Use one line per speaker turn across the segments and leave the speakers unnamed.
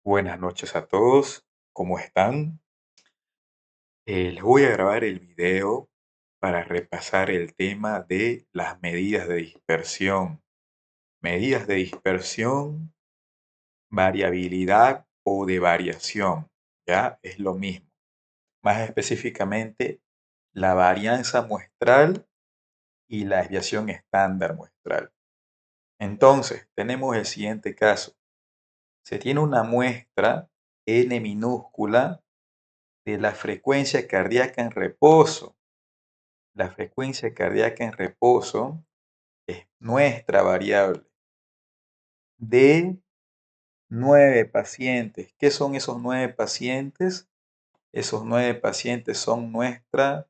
Buenas noches a todos, ¿cómo están? Les voy a grabar el video para repasar el tema de las medidas de dispersión. Medidas de dispersión, variabilidad o de variación, ¿ya? Es lo mismo. Más específicamente, la varianza muestral y la desviación estándar muestral. Entonces, tenemos el siguiente caso. Se tiene una muestra n minúscula de la frecuencia cardíaca en reposo. La frecuencia cardíaca en reposo es nuestra variable de 9 pacientes. ¿Qué son esos 9 pacientes? Esos 9 pacientes son nuestra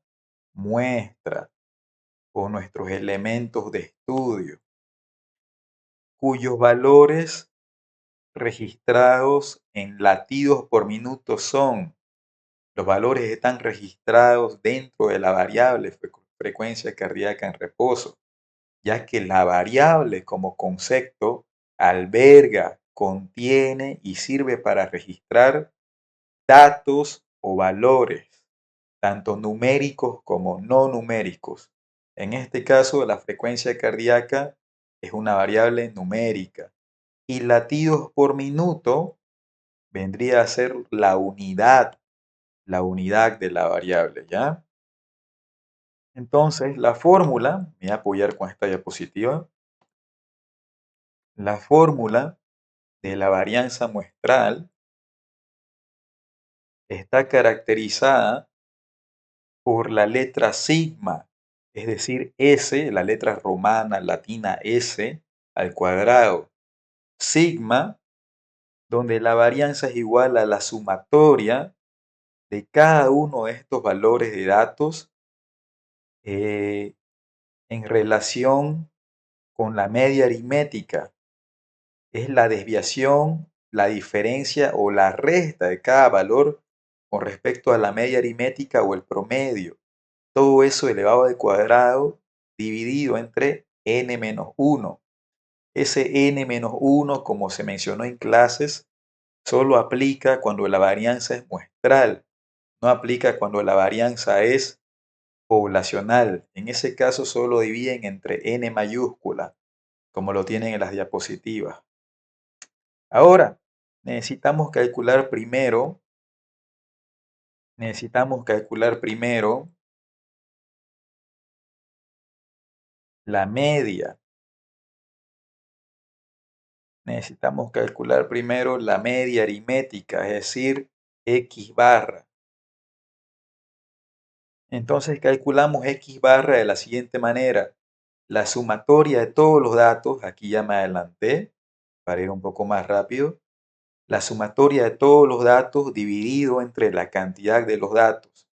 muestra o nuestros elementos de estudio, cuyos valores registrados en latidos por minuto son. Los valores están registrados dentro de la variable frecuencia cardíaca en reposo, ya que la variable como concepto alberga, contiene y sirve para registrar datos o valores, tanto numéricos como no numéricos. En este caso, la frecuencia cardíaca es una variable numérica y latidos por minuto vendría a ser la unidad de la variable, ¿ya? Entonces, la fórmula, me voy a apoyar con esta diapositiva, la fórmula de la varianza muestral está caracterizada por la letra sigma, es decir, S, la letra romana, latina S al cuadrado. Sigma, donde la varianza es igual a la sumatoria de cada uno de estos valores de datos en relación con la media aritmética. Es la desviación, la diferencia o la resta de cada valor con respecto a la media aritmética o el promedio. Todo eso elevado al cuadrado dividido entre n menos 1. Ese n menos 1, como se mencionó en clases, solo aplica cuando la varianza es muestral, no aplica cuando la varianza es poblacional. En ese caso solo dividen entre n mayúscula, como lo tienen en las diapositivas. Ahora, necesitamos calcular primero la media. Necesitamos calcular primero la media aritmética, es decir, x barra. Entonces calculamos x barra de la siguiente manera. La sumatoria de todos los datos, aquí ya me adelanté, para ir un poco más rápido. La sumatoria de todos los datos dividido entre la cantidad de los datos.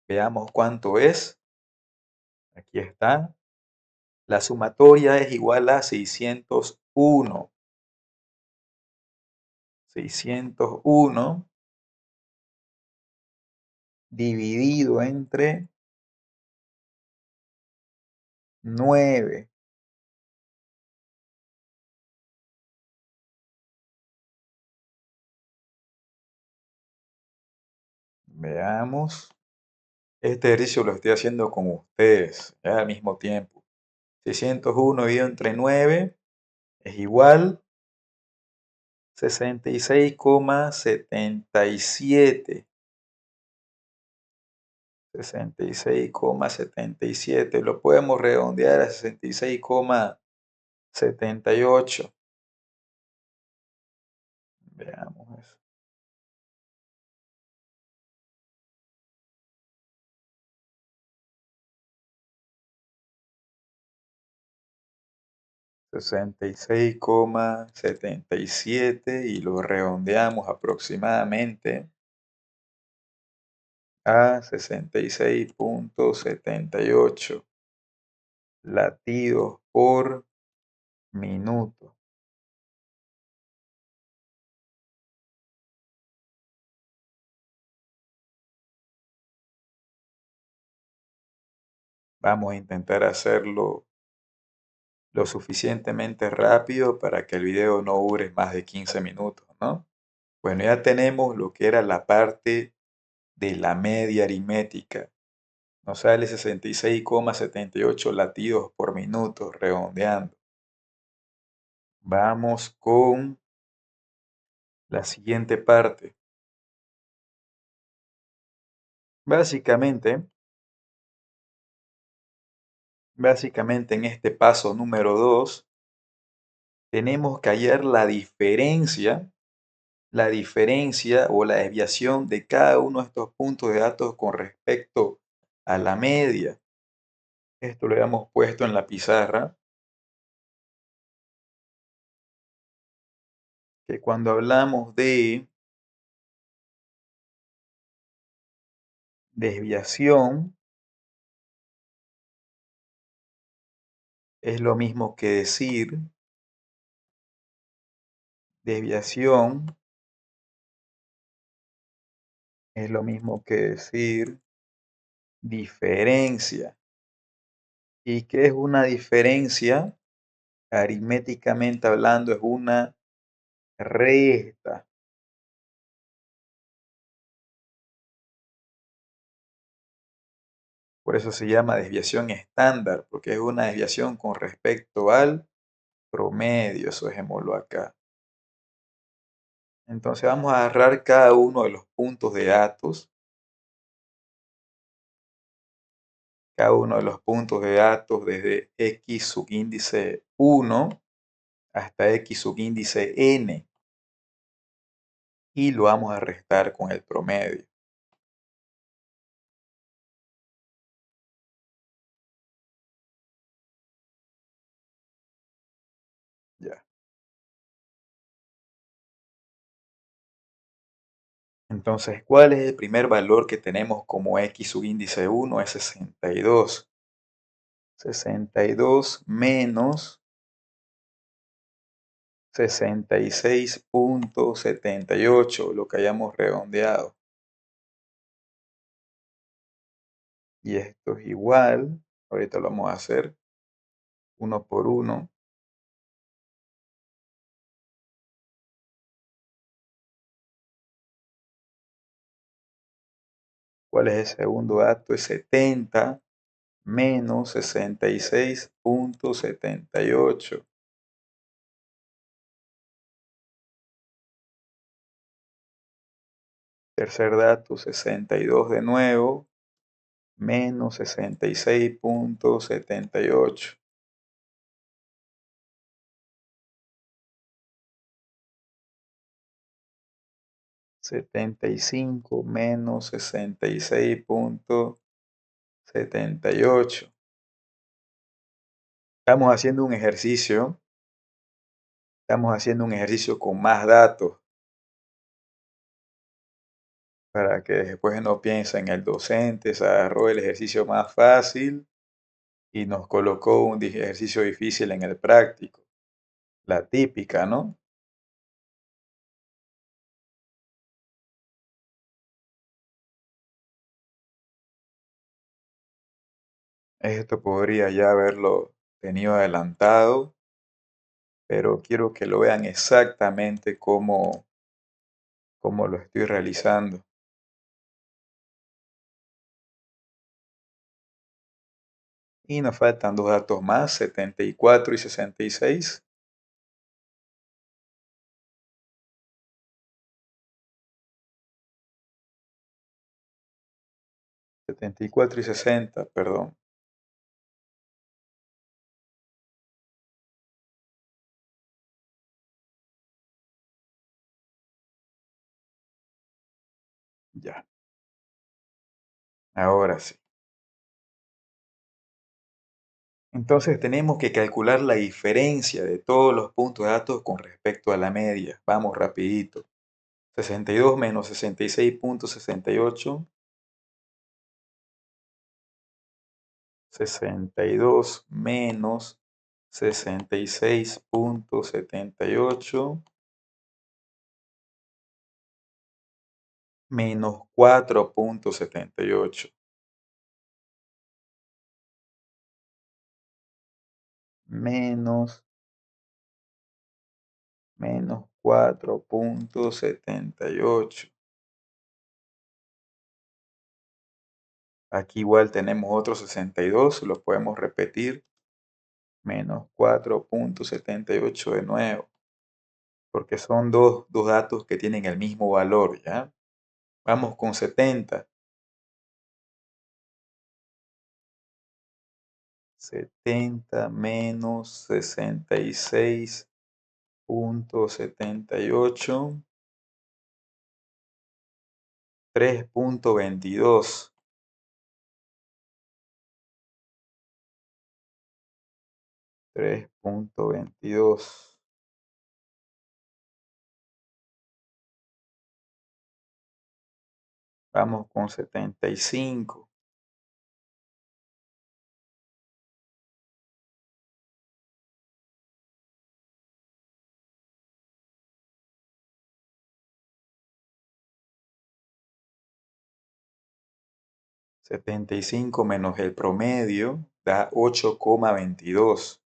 Veamos cuánto es. Aquí está. La sumatoria es igual a 601. 601 dividido entre 9. Veamos. Este ejercicio lo estoy haciendo con ustedes, ya al mismo tiempo. 601 dividido entre 9 es igual 66,77. 66,77. Lo podemos redondear a 66,78. Veamos eso. 66,77 y lo redondeamos aproximadamente a 66,78 latidos por minuto. Vamos a intentar hacerlo lo suficientemente rápido para que el video no dure más de 15 minutos, ¿no? Bueno, ya tenemos lo que era la parte de la media aritmética. Nos sale 66,78 latidos por minuto, redondeando. Vamos con la siguiente parte. Básicamente, básicamente en este paso número 2 tenemos que hallar la diferencia o la desviación de cada uno de estos puntos de datos con respecto a la media. Esto lo habíamos puesto en la pizarra, que cuando hablamos de desviación, es lo mismo que decir desviación, es lo mismo que decir diferencia. ¿Y qué es una diferencia? Aritméticamente hablando, es una resta. Por eso se llama desviación estándar, porque es una desviación con respecto al promedio. Eso dejémoslo acá. Entonces vamos a agarrar cada uno de los puntos de datos, cada uno de los puntos de datos desde x subíndice 1 hasta x subíndice n y lo vamos a restar con el promedio. Ya. Entonces, ¿cuál es el primer valor que tenemos como x subíndice 1? Es 62. 62 menos 66,78, lo que hayamos redondeado. Y esto es igual, ahorita lo vamos a hacer uno por uno. ¿Cuál es el segundo dato? Es 70 menos 66,78. Tercer dato, 62 de nuevo, menos 66,78. Setenta y cinco menos 66,78. Estamos haciendo un ejercicio con más datos para que después no piensen el docente se agarró el ejercicio más fácil y nos colocó un ejercicio difícil en el práctico. La típica, ¿no? Esto podría ya haberlo tenido adelantado, pero quiero que lo vean exactamente cómo lo estoy realizando. Y nos faltan dos datos más, 74 y 66. 74 y 60, perdón. Ya, ahora sí. Entonces tenemos que calcular la diferencia de todos los puntos de datos con respecto a la media. Vamos rapidito. 62 menos 66,68. 62 menos 66,78 menos 4,78 menos menos 4,78. Aquí igual tenemos otro 62, lo podemos repetir, menos 4,78 de nuevo, porque son dos datos que tienen el mismo valor, ¿ya? Vamos con 70. 70 menos 66,78, 3,22. 3,22. Vamos con 75. 75 menos el promedio da 8,22.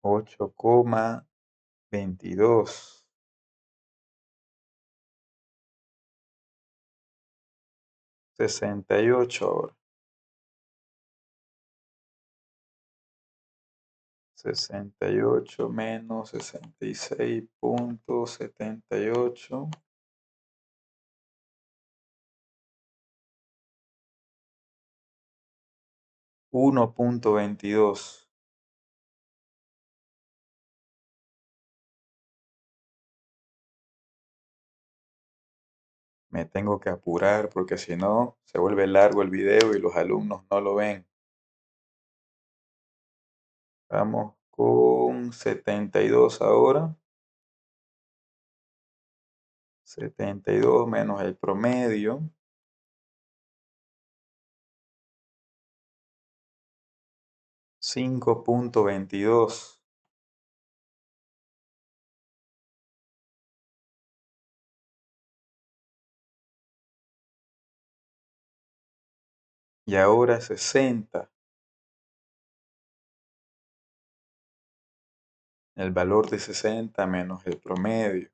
8,22. 68 ahora. 68 menos 66,78. 1,22. Me tengo que apurar porque si no se vuelve largo el video y los alumnos no lo ven. Vamos con 72 ahora. 72 menos el promedio. 5,22. Y ahora 60. El valor de 60 menos el promedio.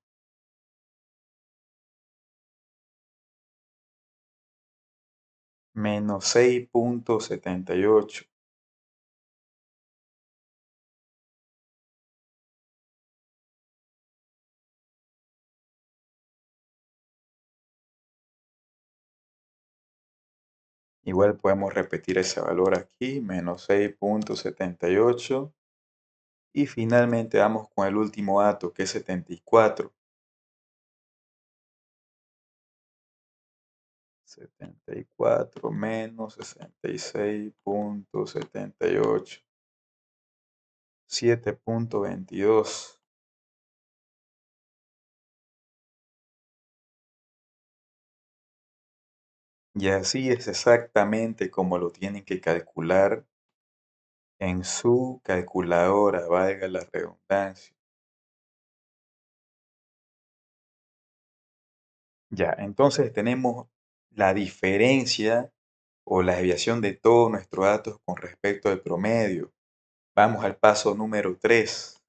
Menos 6,78. Igual podemos repetir ese valor aquí, menos 6,78. Y finalmente vamos con el último dato, que es 74. 74 menos 66,78. 7,22. Y así es exactamente como lo tienen que calcular en su calculadora, valga la redundancia. Ya, entonces tenemos la diferencia o la desviación de todos nuestros datos con respecto al promedio. Vamos al paso número 3.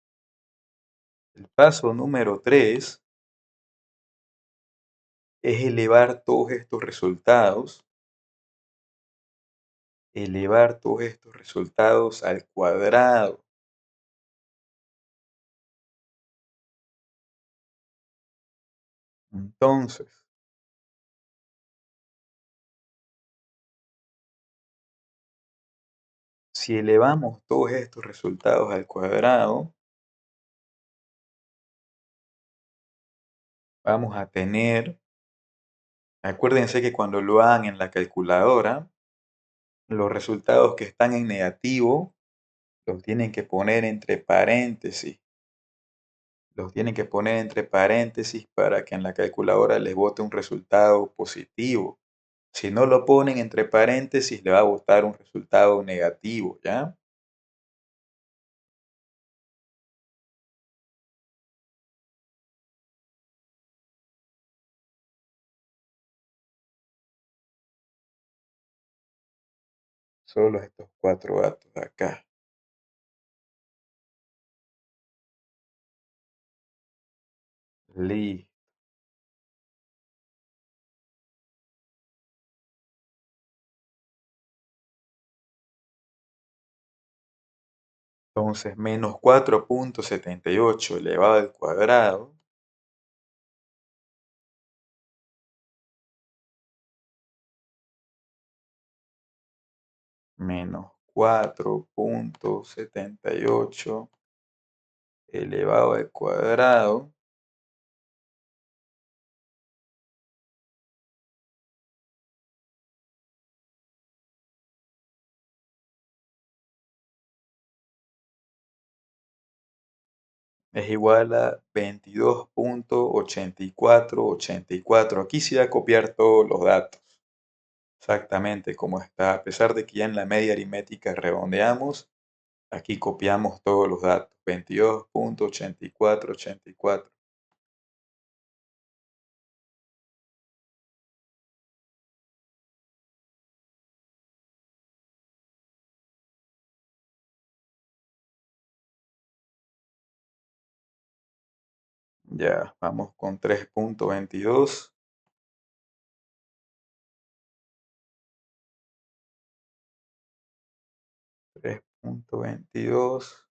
El paso número 3 es elevar todos estos resultados al cuadrado. Entonces, si elevamos todos estos resultados al cuadrado, vamos a tener, acuérdense que cuando lo hagan en la calculadora, los resultados que están en negativo los tienen que poner entre paréntesis. Los tienen que poner entre paréntesis para que en la calculadora les bote un resultado positivo. Si no lo ponen entre paréntesis, le va a botar un resultado negativo, ¿ya? Solo estos cuatro datos de acá. Listo. Entonces, menos 4,78 elevado al cuadrado menos 4,78 elevado al cuadrado es igual a 22,8484. Aquí sí va a copiar todos los datos, exactamente como está. A pesar de que ya en la media aritmética redondeamos, aquí copiamos todos los datos. 22,8484. Ya, vamos con 3,22. 3,22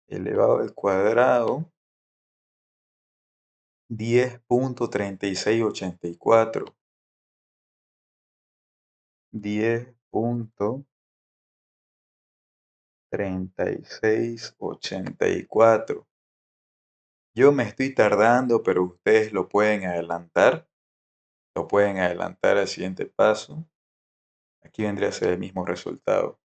elevado al cuadrado 10,3684. 10,3684. Yo me estoy tardando, pero ustedes lo pueden adelantar. Lo pueden adelantar al siguiente paso. Aquí vendría a ser el mismo resultado.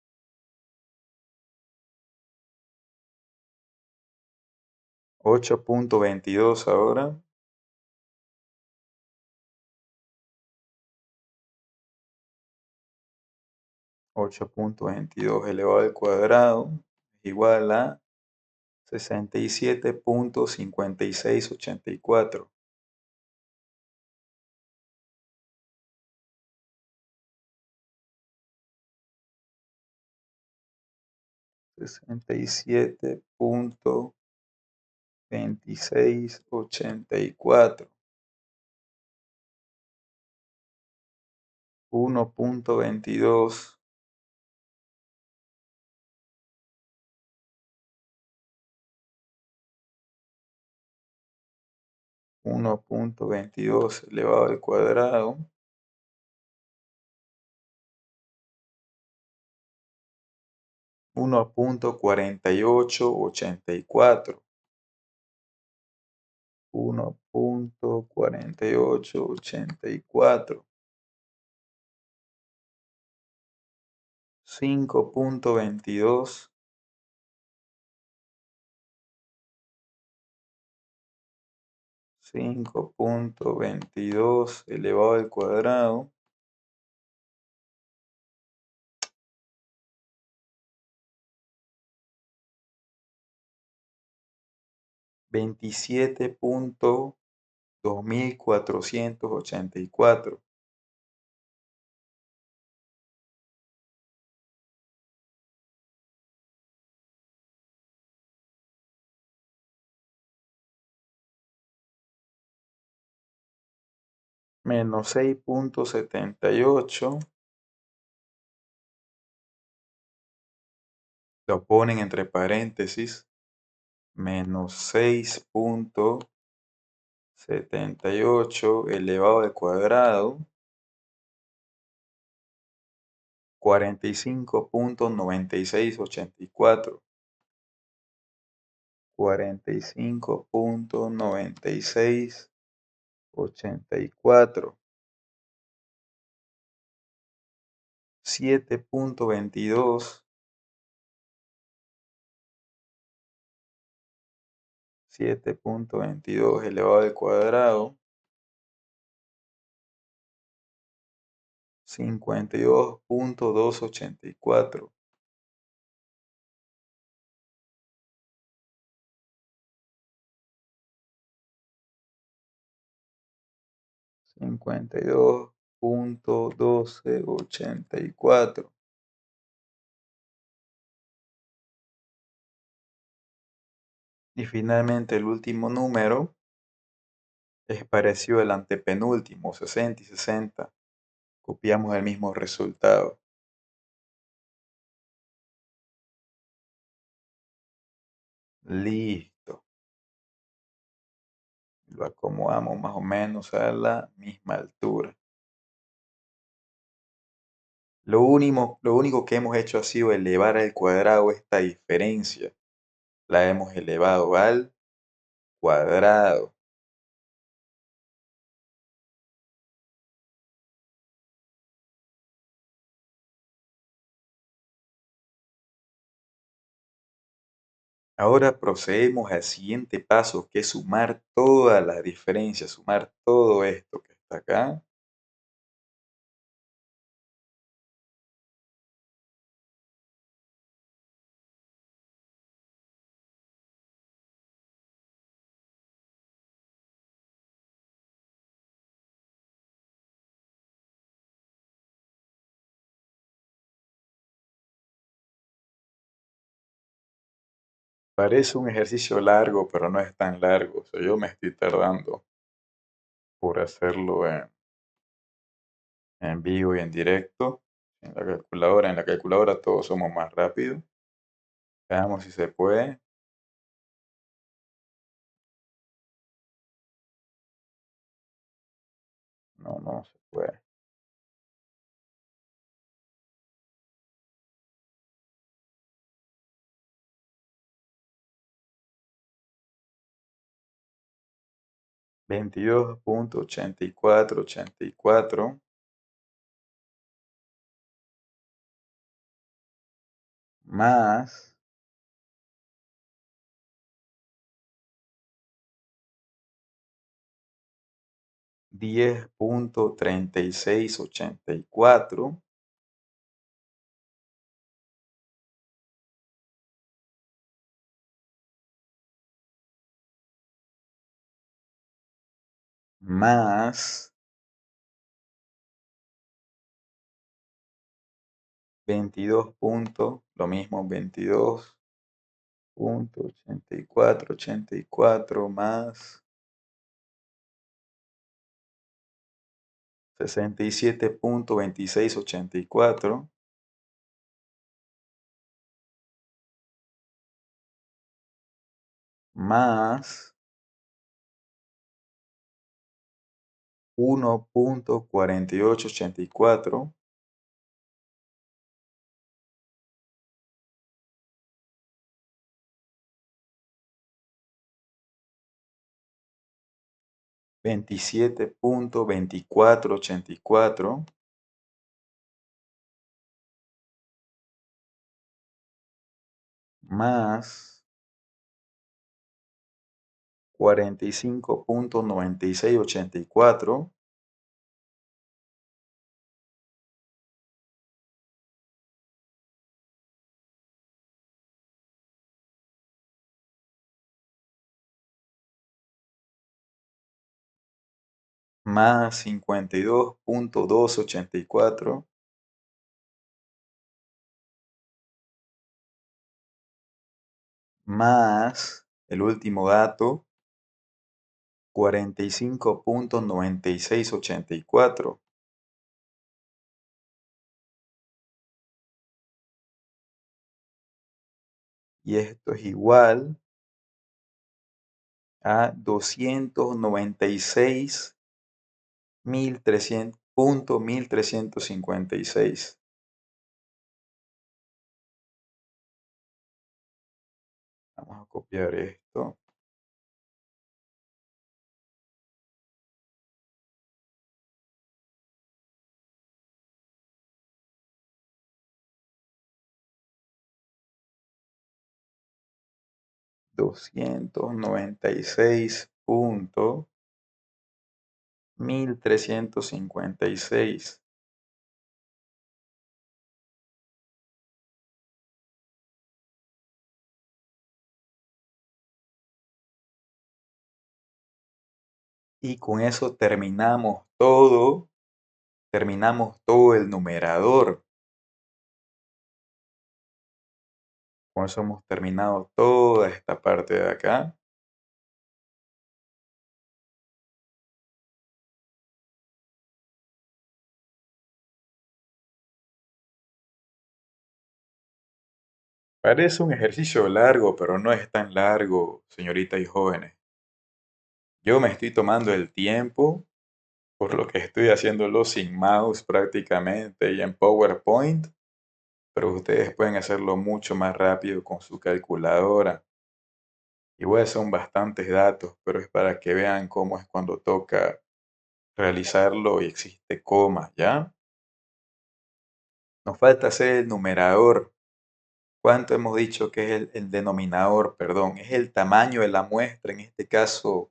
8,22 ahora. 8,22 elevado al cuadrado es igual a 67,5684. 67,2684. 1,22 1,22 elevado al cuadrado 1,4884. 1,4884. 5,22. 5,22 elevado al cuadrado 27,2484. Menos 6,78. Lo ponen entre paréntesis. Menos 6,78 elevado al cuadrado 45,9684. 45,9684. 7,22. 7,22 elevado al cuadrado 52,284. 52,1284. Y finalmente el último número es parecido al antepenúltimo, 60 y 60. Copiamos el mismo resultado. Listo. Lo acomodamos más o menos a la misma altura. Lo único que hemos hecho ha sido elevar al cuadrado esta diferencia. La hemos elevado al cuadrado. Ahora procedemos al siguiente paso, que es sumar todas las diferencias, sumar todo esto que está acá. Parece un ejercicio largo, pero no es tan largo. O sea, yo me estoy tardando por hacerlo en vivo y en directo. En la calculadora todos somos más rápidos. Veamos si se puede. No, no se puede. 22.8484 más 10.3684 más 22 lo mismo, 22.8484 más 67.2684 más 1.4884 27.2484 más 45.9684 más 52.284 más el último dato, 45.9684. Y esto es igual a 296.1356. Vamos a copiar esto. 296.1356. Y con eso terminamos todo el numerador. Con eso hemos terminado toda esta parte de acá. Parece un ejercicio largo, pero no es tan largo, señoritas y jóvenes. Yo me estoy tomando el tiempo, por lo que estoy haciéndolo sin mouse prácticamente y en PowerPoint, pero ustedes pueden hacerlo mucho más rápido con su calculadora. Igual son bastantes datos, pero es para que vean cómo es cuando toca realizarlo y existe coma, ¿ya? Nos falta hacer el numerador. ¿Cuánto hemos dicho que es el denominador? Perdón, es el tamaño de la muestra, en este caso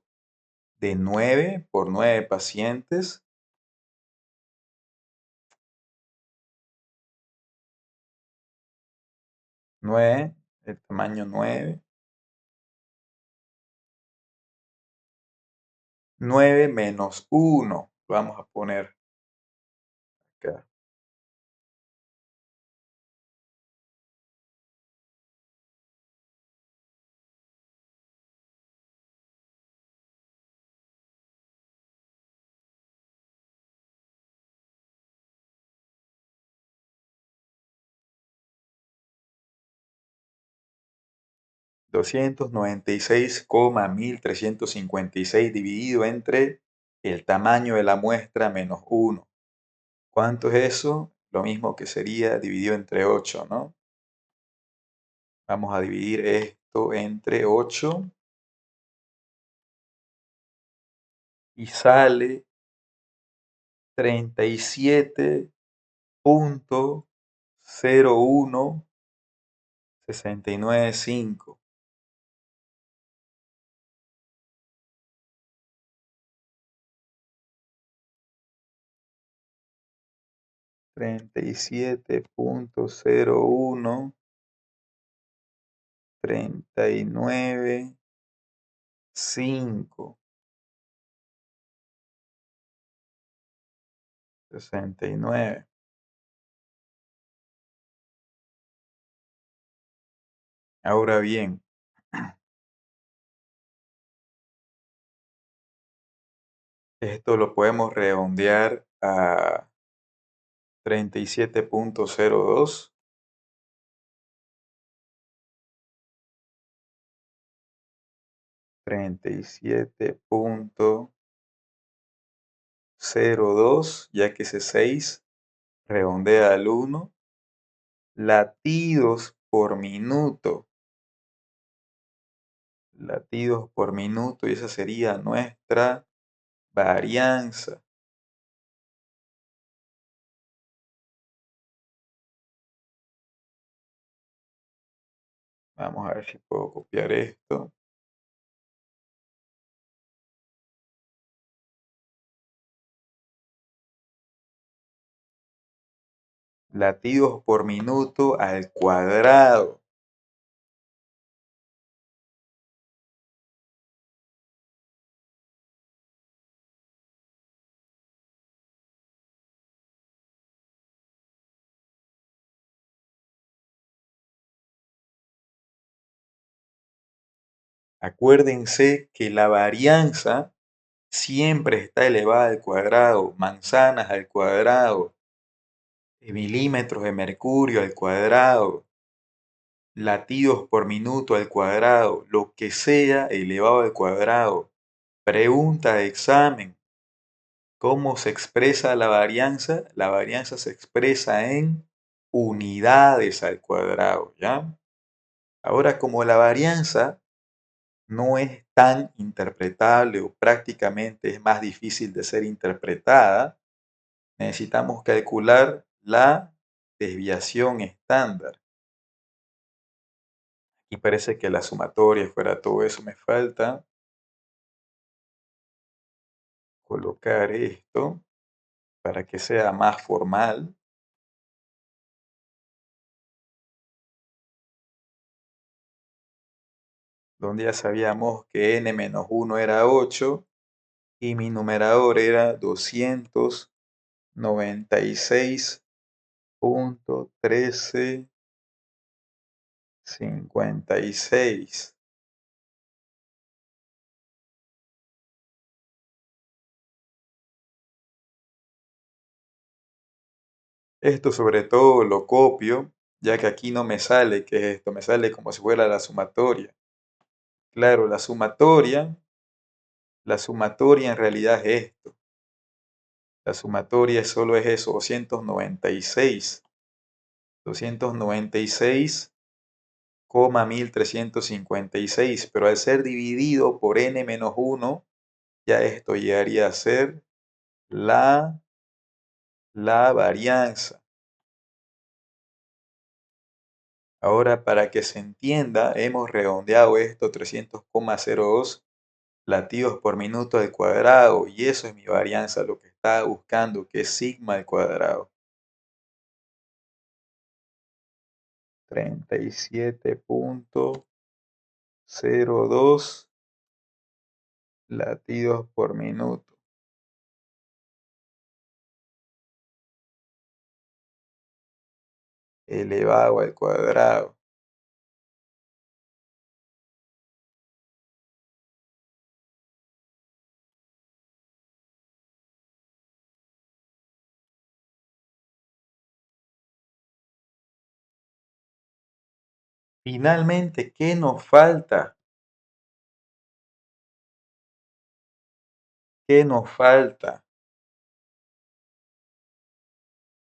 de 9 por 9 pacientes. 9, el tamaño 9. 9 menos 1, vamos a poner acá. 296,1356 dividido entre el tamaño de la muestra menos 1. ¿Cuánto es eso? Lo mismo que sería dividido entre 8, ¿no? Vamos a dividir esto entre 8 y sale 37,01695. 37,001,39,5. 69. Ahora bien, esto lo podemos redondear a 37,02. 37,02, ya que ese 6 redondea al 1. Latidos por minuto. Latidos por minuto, y esa sería nuestra varianza. Vamos a ver si puedo copiar esto. Latidos por minuto al cuadrado. Acuérdense que la varianza siempre está elevada al cuadrado, manzanas al cuadrado, milímetros de mercurio al cuadrado, latidos por minuto al cuadrado, lo que sea elevado al cuadrado. Pregunta de examen: ¿cómo se expresa la varianza? La varianza se expresa en unidades al cuadrado, ¿ya? Ahora, como la varianza no es tan interpretable o prácticamente es más difícil de ser interpretada, necesitamos calcular la desviación estándar. Y parece que la sumatoria fuera todo eso. Me falta colocar esto para que sea más formal, donde ya sabíamos que n menos 1 era 8 y mi numerador era 296,13 56. Esto sobre todo lo copio, ya que aquí no me sale qué es esto, me sale como si fuera la sumatoria. Claro, la sumatoria en realidad es esto. La sumatoria solo es eso, 296. 296,1356, pero al ser dividido por n-1, ya esto llegaría a ser la, la varianza. Ahora, para que se entienda, hemos redondeado esto 300,02 latidos por minuto al cuadrado, y eso es mi varianza, lo que estaba buscando, que es sigma al cuadrado. 37,02 latidos por minuto elevado al cuadrado. Finalmente, ¿qué nos falta? ¿Qué nos falta?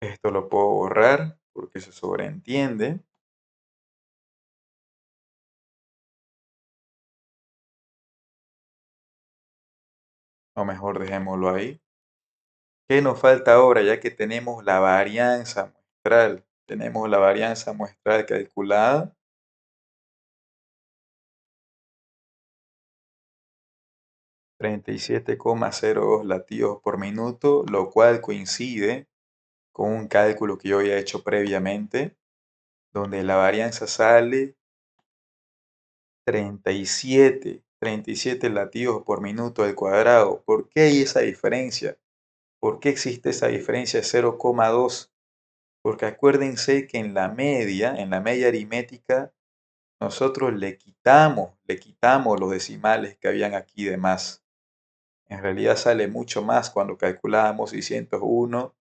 Esto lo puedo borrar porque se sobreentiende. O mejor dejémoslo ahí. ¿Qué nos falta ahora? Ya que tenemos la varianza muestral. Tenemos la varianza muestral calculada. 37,02 latidos por minuto, lo cual coincide con un cálculo que yo había hecho previamente, donde la varianza sale 37 latidos por minuto al cuadrado. ¿Por qué hay esa diferencia? ¿Por qué existe esa diferencia de 0,2? Porque acuérdense que en la media aritmética, nosotros le quitamos los decimales que habían aquí de más. En realidad sale mucho más cuando calculamos 601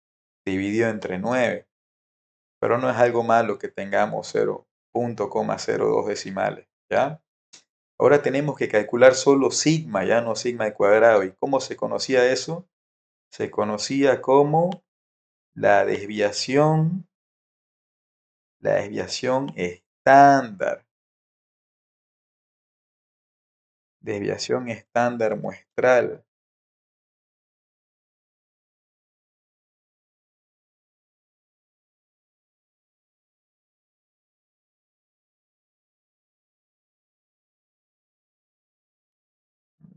dividido entre 9, pero no es algo malo que tengamos 0,02 decimales, ¿ya? Ahora tenemos que calcular solo sigma, ya no sigma al cuadrado. ¿Y cómo se conocía eso? Se conocía como la desviación estándar. Desviación estándar muestral.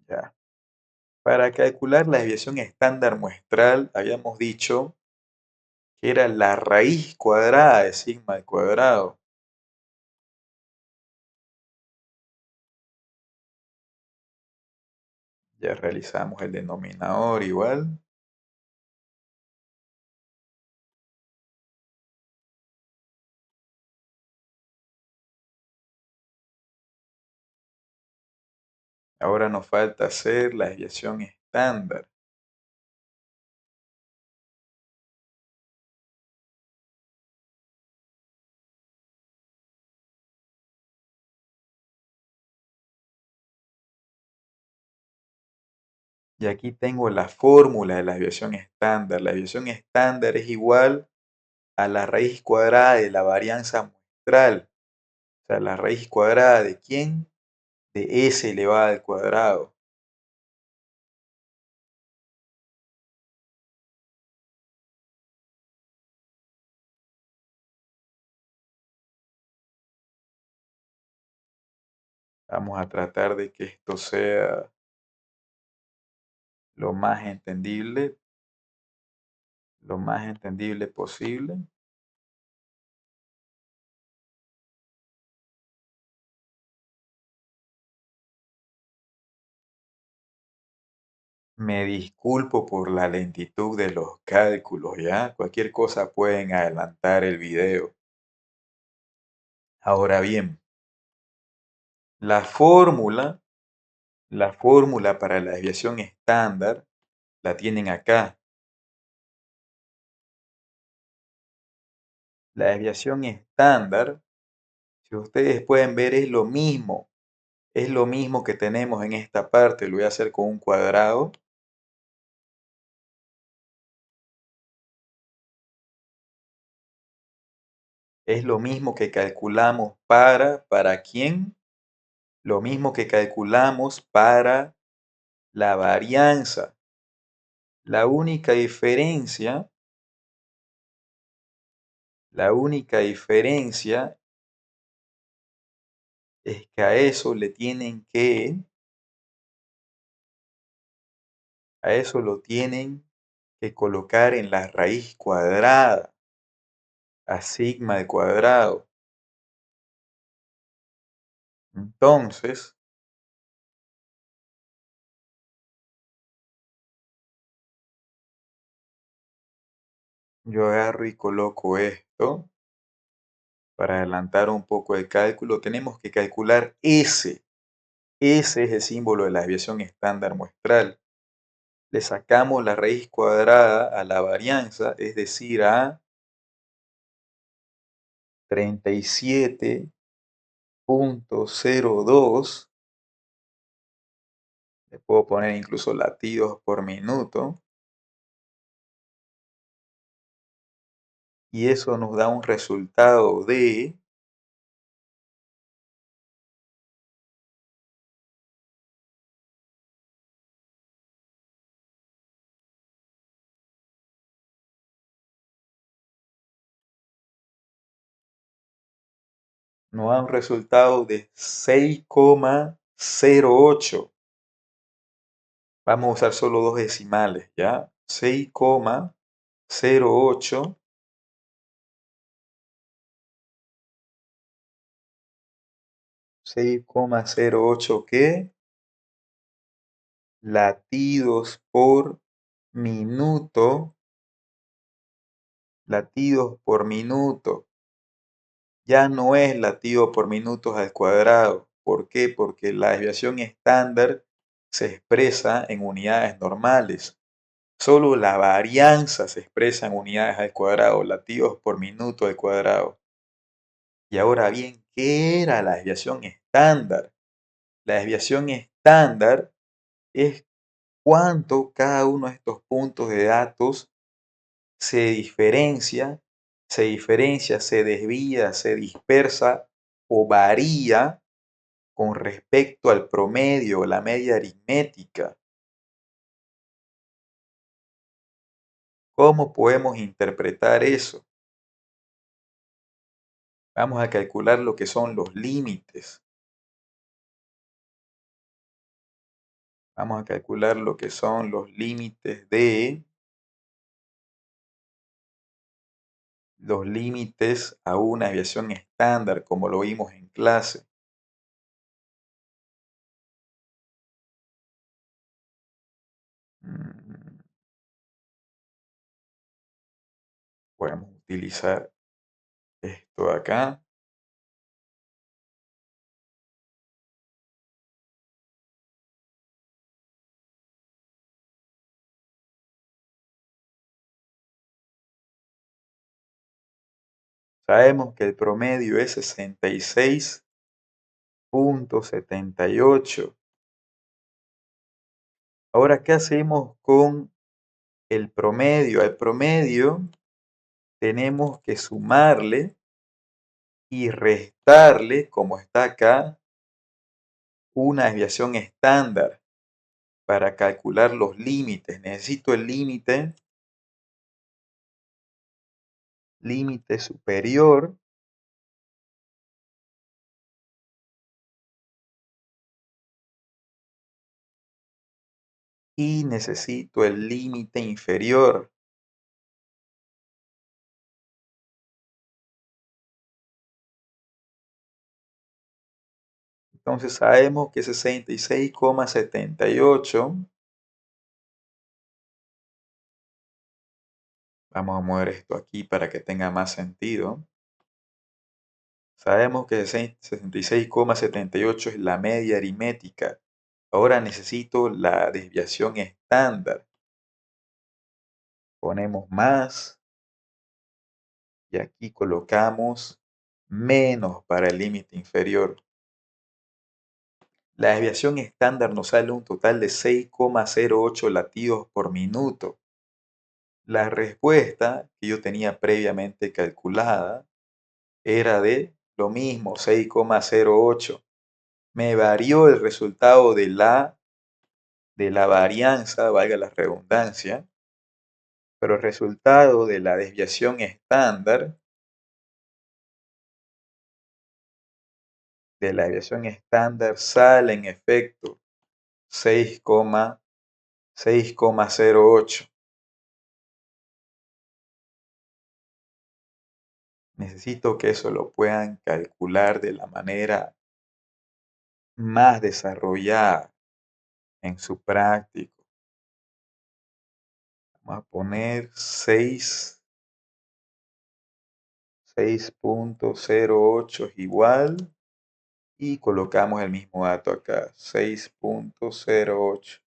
Ya. Para calcular la desviación estándar muestral, habíamos dicho que era la raíz cuadrada de sigma al cuadrado. Ya realizamos el denominador igual. Ahora nos falta hacer la desviación estándar. Y aquí tengo la fórmula de la desviación estándar. La desviación estándar es igual a la raíz cuadrada de la varianza muestral. O sea, la raíz cuadrada de ¿quién? De s elevado al cuadrado. Vamos a tratar de que esto sea lo más entendible posible. Me disculpo por la lentitud de los cálculos, ¿ya? Cualquier cosa pueden adelantar el video. Ahora bien, La fórmula, la fórmula para la desviación estándar la tienen acá. La desviación estándar, si ustedes pueden ver, es lo mismo. Es lo mismo que tenemos en esta parte. Lo voy a hacer con un cuadrado. Es lo mismo que calculamos ¿para quién? Lo mismo que calculamos para la varianza. La única diferencia, la única diferencia es que a eso le tienen a eso lo tienen que colocar en la raíz cuadrada, a sigma al cuadrado. Entonces, yo agarro y coloco esto. Para adelantar un poco el cálculo, tenemos que calcular S. S es el símbolo de la desviación estándar muestral. Le sacamos la raíz cuadrada a la varianza, es decir, a 37,02. Le puedo poner incluso latidos por minuto. Y eso nos da un resultado de 6,08. Vamos a usar solo dos decimales, ¿ya? 6,08. 6,08 ¿qué? Latidos por minuto. Latidos por minuto. Ya no es latido por minutos al cuadrado. ¿Por qué? Porque la desviación estándar se expresa en unidades normales. Solo la varianza se expresa en unidades al cuadrado, latidos por minuto al cuadrado. Y ahora bien, ¿qué era la desviación estándar? La desviación estándar es cuánto cada uno de estos puntos de datos se desvía, se dispersa o varía con respecto al promedio, la media aritmética. ¿Cómo podemos interpretar eso? Vamos a calcular lo que son los límites. Vamos a calcular lo que son los límites a una desviación estándar, como lo vimos en clase. Mm, Podemos utilizar esto de acá. Sabemos que el promedio es 66,78. Ahora, ¿qué hacemos con el promedio? Al promedio tenemos que sumarle y restarle, como está acá, una desviación estándar para calcular los límites. Necesito el límite superior y necesito el límite inferior. Entonces sabemos que 66,78. Vamos a mover esto aquí para que tenga más sentido. Sabemos que 66,78 es la media aritmética. Ahora necesito la desviación estándar. Ponemos más y aquí colocamos menos para el límite inferior. La desviación estándar nos sale un total de 6,08 latidos por minuto. La respuesta que yo tenía previamente calculada era de lo mismo, 6,08. Me varió el resultado de la varianza, valga la redundancia, pero el resultado de la desviación estándar, sale en efecto 6,08. Necesito que eso lo puedan calcular de la manera más desarrollada en su práctico. Vamos a poner 6,08 es igual y colocamos el mismo dato acá, 6,08.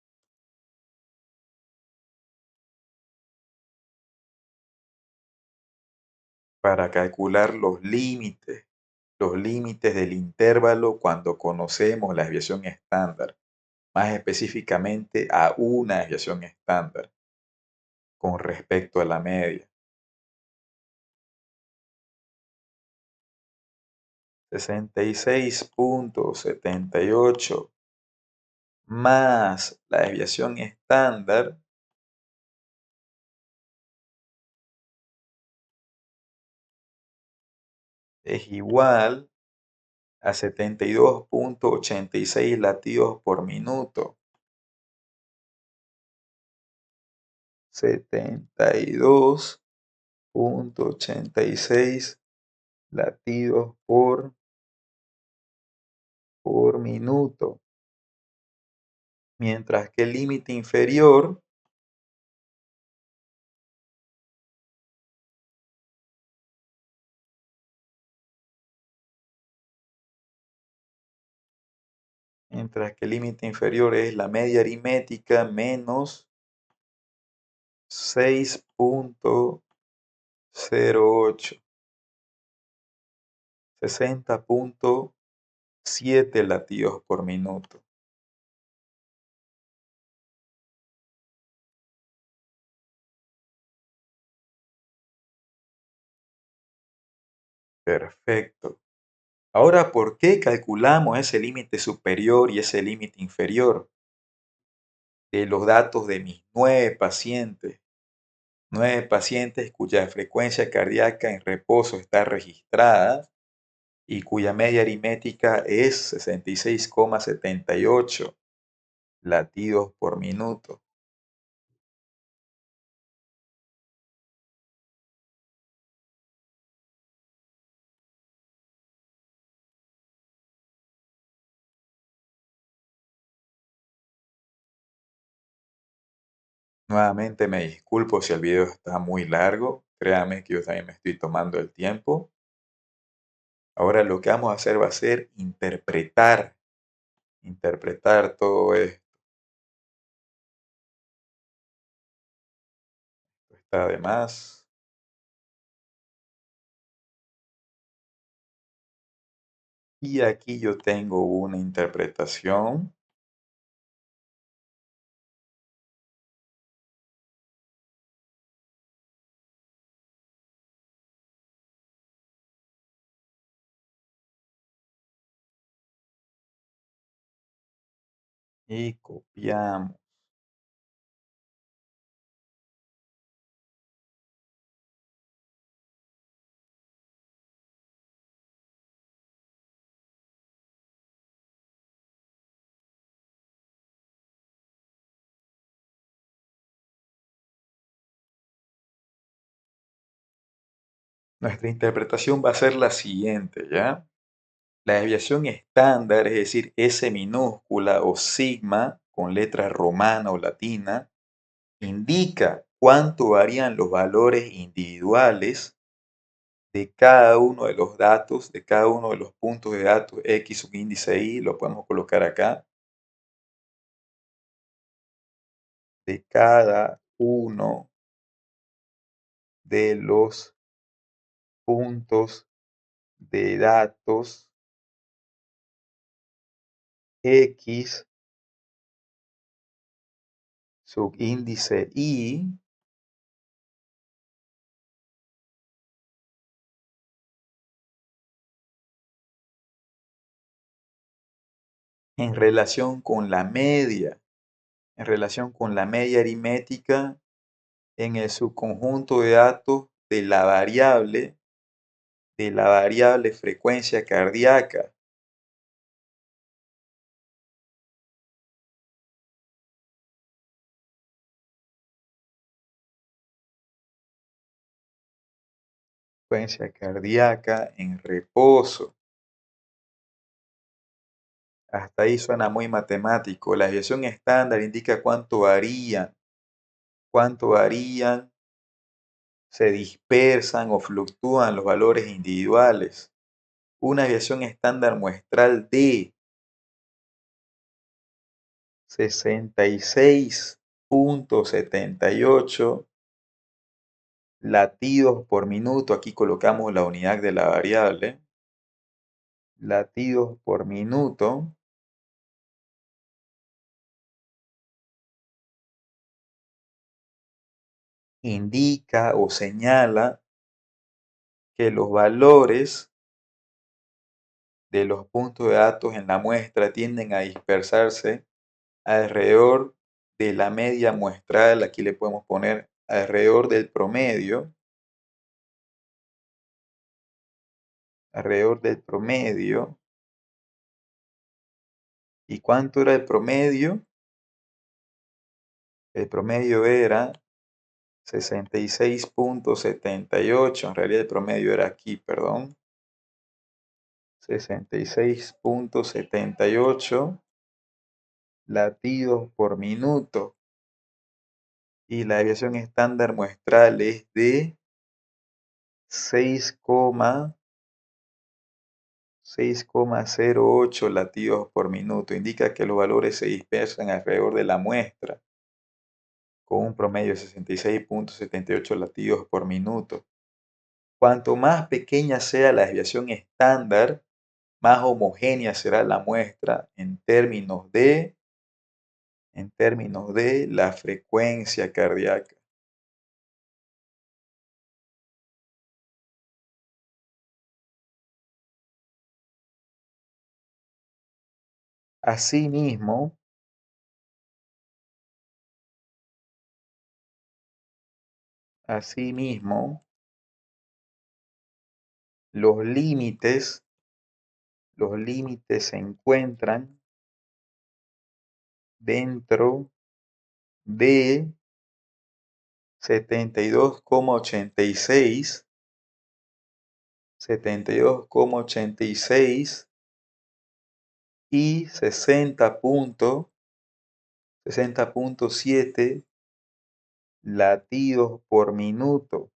Para calcular los límites del intervalo cuando conocemos la desviación estándar, más específicamente a una desviación estándar con respecto a la media. 66,78 más la desviación estándar es igual a 72,86 latidos por minuto. 72,86 latidos por minuto. Mientras que el límite inferior es la media aritmética menos 6,08, 60,7 latidos por minuto. Perfecto. Ahora, ¿por qué calculamos ese límite superior y ese límite inferior? De los datos de mis 9 pacientes cuya frecuencia cardíaca en reposo está registrada y cuya media aritmética es 66,78 latidos por minuto. Nuevamente me disculpo si el video está muy largo, créame que yo también me estoy tomando el tiempo. Ahora lo que vamos a hacer va a ser interpretar todo esto. Está de más. Y aquí yo tengo una interpretación. Y copiamos. Nuestra interpretación va a ser la siguiente, ¿ya? La desviación estándar, es decir, S minúscula o sigma con letra romana o latina, indica cuánto varían los valores individuales de cada uno de los datos, de cada uno de los puntos de datos X subíndice Y, lo podemos colocar acá, de cada uno de los puntos de datos X subíndice Y en relación con la media, en relación con la media aritmética en el subconjunto de datos de la variable frecuencia cardíaca. Frecuencia cardíaca en reposo. Hasta ahí suena muy matemático. La desviación estándar indica cuánto varían, se dispersan o fluctúan los valores individuales. Una desviación estándar muestral de 66.78 latidos por minuto. Aquí colocamos la unidad de la variable. Latidos por minuto. Indica o señala que los valores de los puntos de datos en la muestra tienden a dispersarse alrededor de la media muestral. Aquí le podemos poner alrededor del promedio. Alrededor del promedio. ¿Y cuánto era el promedio? El promedio era 66.78. En realidad el promedio era aquí, perdón. 66.78 latidos por minuto. Y la desviación estándar muestral es de 6,08 latidos por minuto. Indica que los valores se dispersan alrededor de la muestra con un promedio de 66.78 latidos por minuto. Cuanto más pequeña sea la desviación estándar, más homogénea será la muestra en términos de la frecuencia cardíaca. Asimismo, los límites se encuentran dentro de 72,86 y 60.7 latidos por minuto.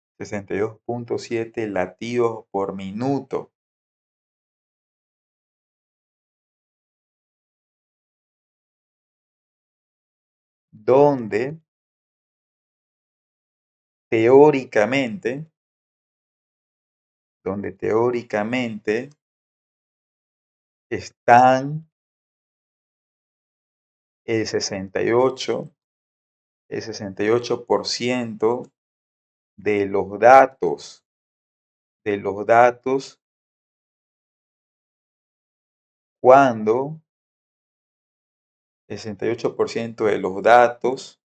Latidos por minuto. Donde teóricamente están el 68% de los datos, cuando el 68% de los datos,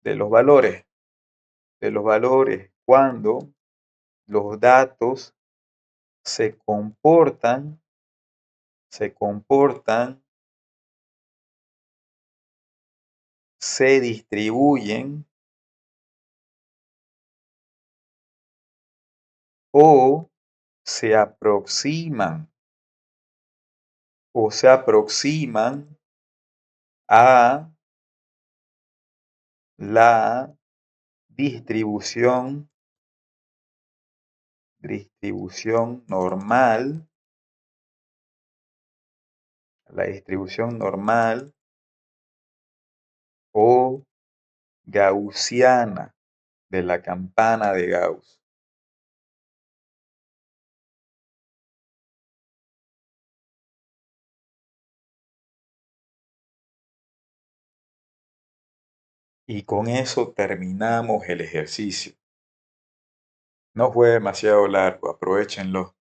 de los valores, cuando los datos se comportan, se distribuyen o se aproximan o se aproximan a la distribución, normal, la distribución normal o gaussiana de la campana de Gauss. Y con eso terminamos el ejercicio. No fue demasiado largo, aprovechenlo.